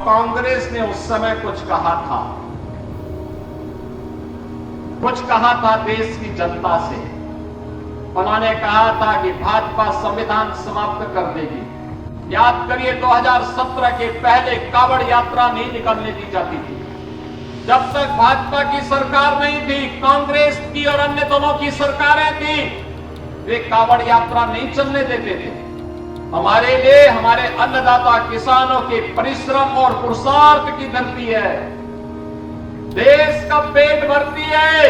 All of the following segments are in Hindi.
कांग्रेस ने उस समय कुछ कहा था देश की जनता से। उन्होंने कहा था कि भाजपा संविधान समाप्त कर देगी। याद करिए 2017 के पहले कावड़ यात्रा नहीं निकलने दी जाती थी। जब तक भाजपा की सरकार नहीं थी, कांग्रेस की और अन्य दोनों की सरकारें थी, वे कावड़ यात्रा नहीं चलने देते थे। हमारे लिए हमारे अन्नदाता किसानों के परिश्रम और पुरुषार्थ की धरती है, देश का पेट भरती है,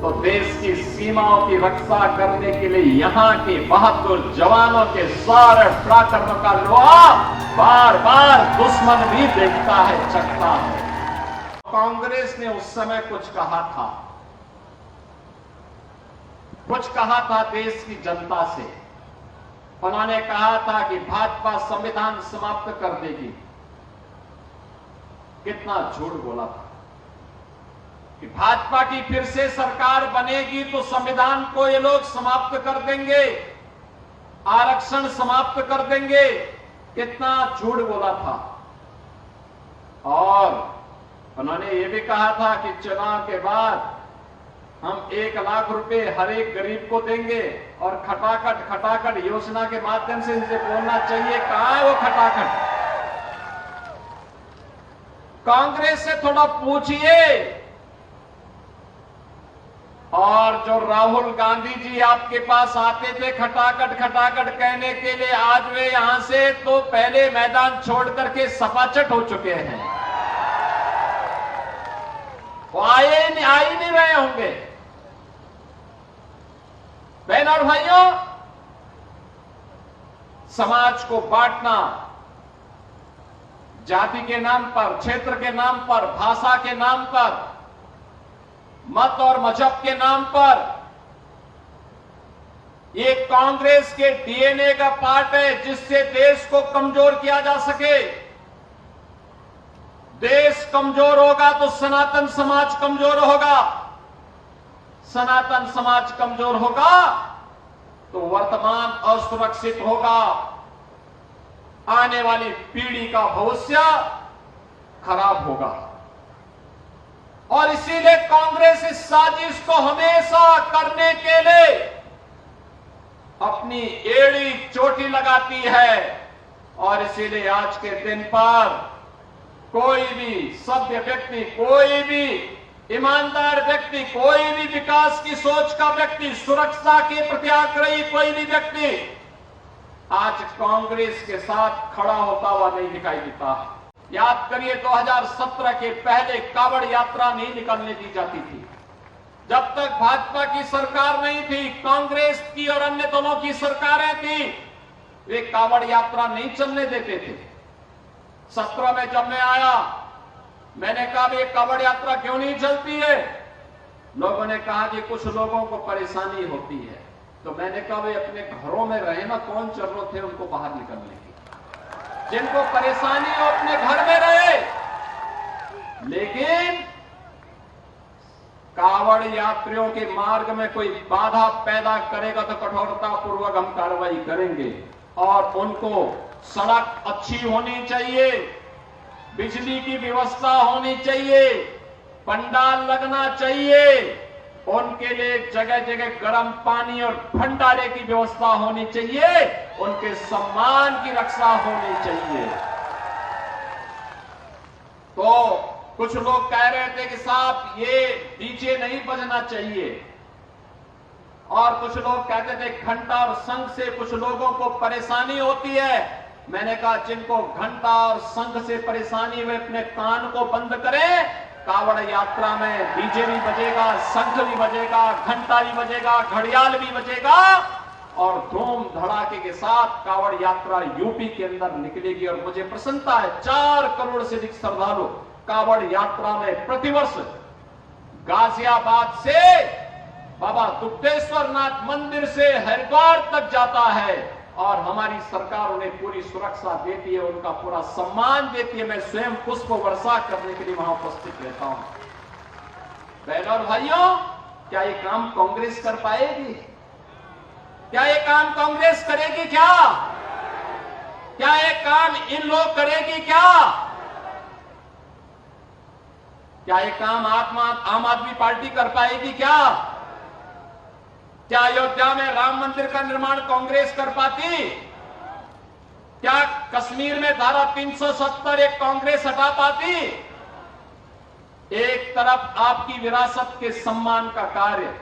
तो देश की सीमाओं की रक्षा करने के लिए यहां के बहादुर जवानों के सारे पराक्रम का लोहा बार बार दुश्मन भी देखता है, चखता है। कांग्रेस ने उस समय कुछ कहा था देश की जनता से। उन्होंने कहा था कि भाजपा संविधान समाप्त कर देगी। कितना झूठ बोला था कि भाजपा की फिर से सरकार बनेगी तो संविधान को ये लोग समाप्त कर देंगे, आरक्षण समाप्त कर देंगे। कितना झूठ बोला था। और उन्होंने ये भी कहा था कि चुनाव के बाद हम 1 लाख रुपए हर एक गरीब को देंगे और खटाखट योजना के माध्यम से इनसे बोलना चाहिए, कहां है वो खटाखट। कांग्रेस से थोड़ा पूछिए। और जो राहुल गांधी जी आपके पास आते थे खटाखट कहने के लिए, आज वे यहां से तो पहले मैदान छोड़ करके सपाचट हो चुके हैं। वो आ ही नहीं रहे होंगे। बहन और भाइयों, समाज को बांटना जाति के नाम पर, क्षेत्र के नाम पर, भाषा के नाम पर, मत और मजहब के नाम पर, ये कांग्रेस के डीएनए का पार्ट है, जिससे देश को कमजोर किया जा सके। देश कमजोर होगा तो सनातन समाज कमजोर होगा, सनातन समाज कमजोर होगा तो वर्तमान असुरक्षित होगा, आने वाली पीढ़ी का भविष्य खराब होगा। और इसीलिए कांग्रेस इस साजिश को हमेशा करने के लिए अपनी एड़ी चोटी लगाती है। और इसीलिए आज के दिन पर कोई भी सभ्य व्यक्ति, कोई भी ईमानदार व्यक्ति, कोई भी विकास की सोच का व्यक्ति, सुरक्षा के प्रति आग्रही कोई भी व्यक्ति आज कांग्रेस के साथ खड़ा होता हुआ नहीं दिखाई देता। याद करिए 2017 के पहले कावड़ यात्रा नहीं निकलने दी जाती थी। जब तक भाजपा की सरकार नहीं थी, कांग्रेस की और अन्य दोनों की सरकारें थी, वे कावड़ यात्रा नहीं चलने देते थे। 17 में जब मैं आया, मैंने कहा ये कावड़ यात्रा क्यों नहीं चलती है। लोगों ने कहा कि कुछ लोगों को परेशानी होती है। तो मैंने कहा वे अपने घरों में रहे ना, कौन जरूरत है उनको बाहर निकलने की। जिनको परेशानी हो अपने घर में रहे, लेकिन कावड़ यात्रियों के मार्ग में कोई बाधा पैदा करेगा तो कठोरता पूर्वक हम कार्रवाई करेंगे। और उनको सड़क अच्छी होनी चाहिए, बिजली की व्यवस्था होनी चाहिए, पंडाल लगना चाहिए, उनके लिए जगह जगह गर्म पानी और भंडारे की व्यवस्था होनी चाहिए, उनके सम्मान की रक्षा होनी चाहिए। तो कुछ लोग कह रहे थे कि साहब ये डीजे नहीं बजना चाहिए, और कुछ लोग कहते थे घंटा और शंख से कुछ लोगों को परेशानी होती है। मैंने कहा जिनको घंटा और शंख से परेशानी, वे अपने कान को बंद करें। कावड़ यात्रा में डीजे भी बजेगा, शंख भी बजेगा, घंटा भी बजेगा, घड़ियाल भी बजेगा, और धूम धड़ाके के साथ कावड़ यात्रा यूपी के अंदर निकलेगी। और मुझे प्रसन्नता है 4 करोड़ से अधिक श्रद्धालु कावड़ यात्रा में प्रतिवर्ष गाजियाबाद से बाबा दुग्धेश्वर नाथ मंदिर से हरिद्वार तक जाता है। और हमारी सरकार उन्हें पूरी सुरक्षा देती है, उनका पूरा सम्मान देती है। मैं स्वयं पुष्प वर्षा करने के लिए वहां उपस्थित रहता हूं। बहनों और भाइयों, क्या ये काम कांग्रेस कर पाएगी? क्या ये काम कांग्रेस करेगी? क्या ये काम इन लोग करेगी क्या? क्या ये काम आम आदमी पार्टी कर पाएगी क्या? क्या अयोध्या में राम मंदिर का निर्माण कांग्रेस कर पाती? क्या कश्मीर में धारा 370 एक कांग्रेस हटा पाती? एक तरफ आपकी विरासत के सम्मान का कार्य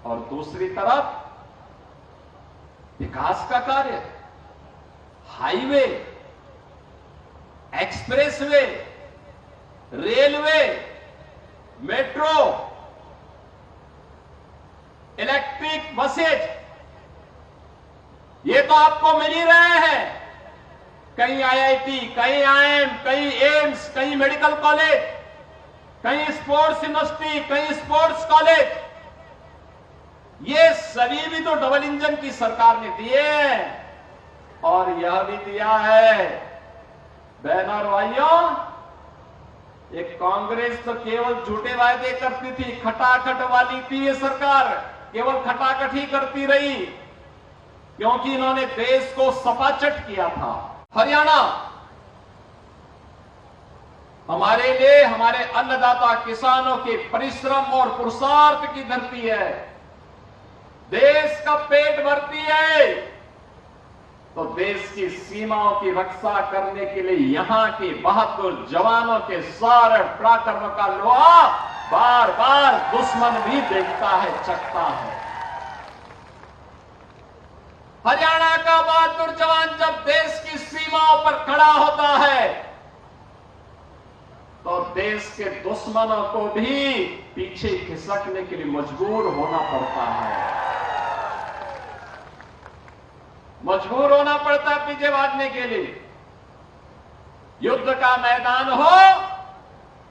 और दूसरी तरफ विकास का कार्य, highway, expressway, railway, metro, electric buses, ये तो आपको मिल ही रहे हैं। कहीं आईआईटी, कहीं आईएम, कहीं एम्स, कहीं मेडिकल कॉलेज, कहीं स्पोर्ट्स यूनिवर्सिटी, कहीं स्पोर्ट्स कॉलेज, ये सभी भी तो डबल इंजन की सरकार ने दिए। और यह भी दिया है बहनों और भाइयों, एक कांग्रेस तो केवल झूठे वायदे करती थी, खटाखट वाली थी ये सरकार, केवल खटाखट ही करती रही, क्योंकि इन्होंने देश को सपाचट किया था। हरियाणा हमारे लिए, हमारे अन्नदाता किसानों के परिश्रम और पुरुषार्थ की धरती है, देश का पेट भरती है। तो देश की सीमाओं की रक्षा करने के लिए यहां के बहादुर जवानों के सारे पराक्रम का लोहा बार बार दुश्मन भी देखता है, चखता है। हरियाणा का बहादुर जवान जब देश की सीमाओं पर खड़ा होता है तो देश के दुश्मनों को भी पीछे खिसकने के लिए मजबूर होना पड़ता है, मजबूर होना पड़ता है पीछे भागने के लिए। युद्ध का मैदान हो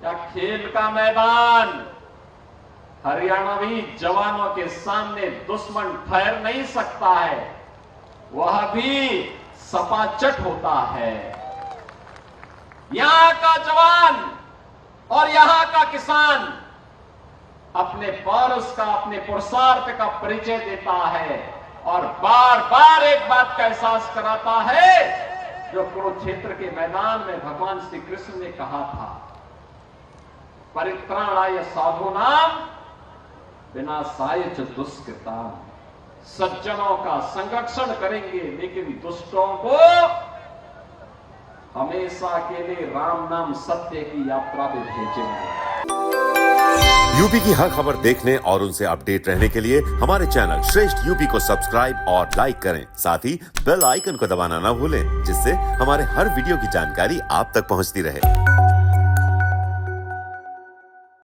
या खेल का मैदान, हरियाणवी जवानों के सामने दुश्मन ठहर नहीं सकता है, वह भी सपाचट होता है। यहां का जवान और यहां का किसान अपने पौरुष का, अपने पुरुषार्थ का परिचय देता है और बार बार एक बात का एहसास कराता है जो कुरुक्षेत्र के मैदान में भगवान श्री कृष्ण ने कहा था, परित्राणाय साधूनाम विनाशाय च दुष्कृताम। सज्जनों का संरक्षण करेंगे लेकिन दुष्टों को हमेशा के लिए राम नाम सत्य की यात्रा में भेजेंगे। यूपी की हर खबर देखने और उनसे अपडेट रहने के लिए हमारे चैनल श्रेष्ठ यूपी को सब्सक्राइब और लाइक करें। साथ ही बेल आइकन को दबाना ना भूलें, जिससे हमारे हर वीडियो की जानकारी आप तक पहुंचती रहे।